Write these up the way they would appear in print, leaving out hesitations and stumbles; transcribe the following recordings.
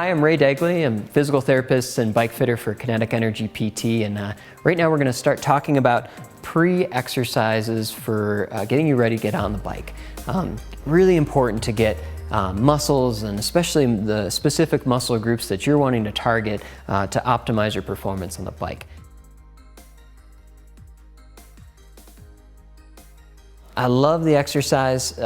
Hi, I'm Ray Degley. I'm a physical therapist and bike fitter for Kinetic Energy PT, and right now we're going to start talking about pre-exercises for getting you ready to get on the bike. Really important to get muscles, and especially the specific muscle groups that you're wanting to target to optimize your performance on the bike. I love the exercise.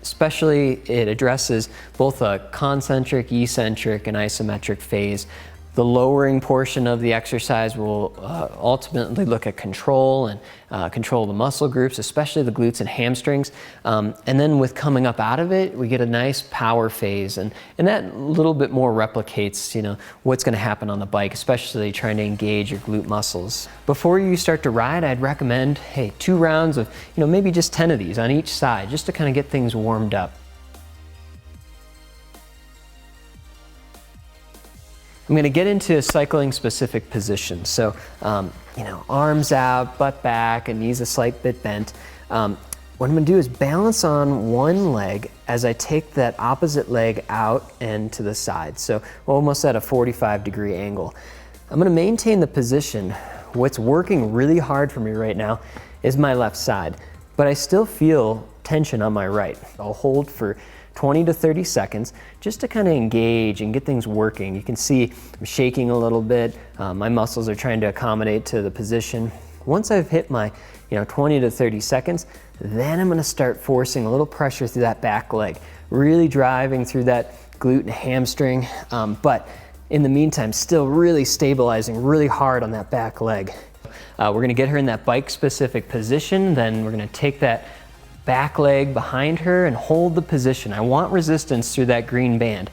Especially it addresses both a concentric, eccentric, and isometric phase. The lowering portion of the exercise will ultimately look at control and control the muscle groups, especially the glutes and hamstrings. And then with coming up out of it, we get a nice power phase, and that a little bit more replicates, what's going to happen on the bike, especially trying to engage your glute muscles. Before you start to ride, I'd recommend, 2 rounds of, maybe just 10 of these on each side, just to kind of get things warmed up. I'm going to get into a cycling specific position. So, arms out, butt back, and knees a slight bit bent. What I'm going to do is balance on one leg as I take that opposite leg out and to the side. So almost at a 45-degree angle. I'm going to maintain the position. What's working really hard for me right now is my left side, but I still feel tension on my right. I'll hold for 20 to 30 seconds just to kind of engage and get things working. You can see I'm shaking a little bit. My muscles are trying to accommodate to the position. Once I've hit my 20 to 30 seconds, then I'm going to start forcing a little pressure through that back leg, really driving through that glute and hamstring, but in the meantime still really stabilizing really hard on that back leg. We're going to get her in that bike specific position, then we're going to take that back leg behind her and hold the position. I want resistance through that green band.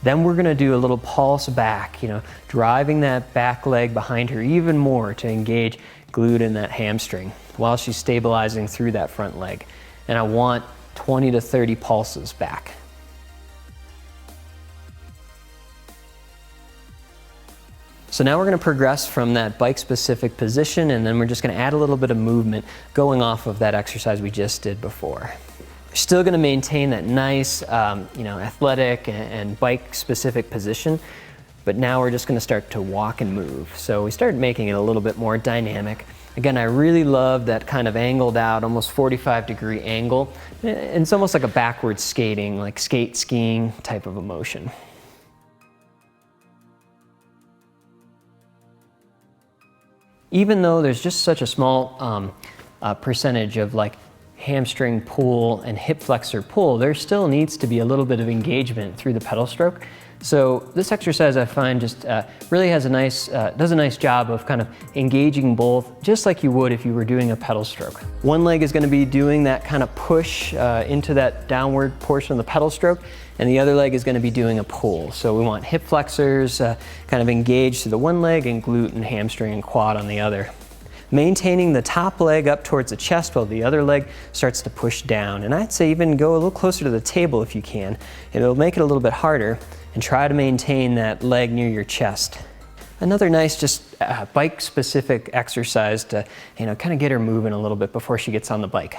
Then we're going to do a little pulse back, driving that back leg behind her even more to engage glute and that hamstring while she's stabilizing through that front leg. And I want 20 to 30 pulses back. So now we're going to progress from that bike-specific position, and then we're just going to add a little bit of movement going off of that exercise we just did before. We're still going to maintain that nice, athletic and bike-specific position, but now we're just going to start to walk and move. So we started making it a little bit more dynamic. Again, I really love that kind of angled out, almost 45-degree angle. It's almost like a backwards skating, like skate skiing type of a motion. Even though there's just such a small percentage of like hamstring pull and hip flexor pull, there still needs to be a little bit of engagement through the pedal stroke. So this exercise I find just really has does a nice job of kind of engaging both, just like you would if you were doing a pedal stroke. One leg is going to be doing that kind of push into that downward portion of the pedal stroke, and the other leg is going to be doing a pull. So we want hip flexors kind of engaged through the one leg and glute and hamstring and quad on the other. Maintaining the top leg up towards the chest while the other leg starts to push down. And I'd say even go a little closer to the table if you can. It'll make it a little bit harder, and try to maintain that leg near your chest. Another nice just bike specific exercise to kind of get her moving a little bit before she gets on the bike.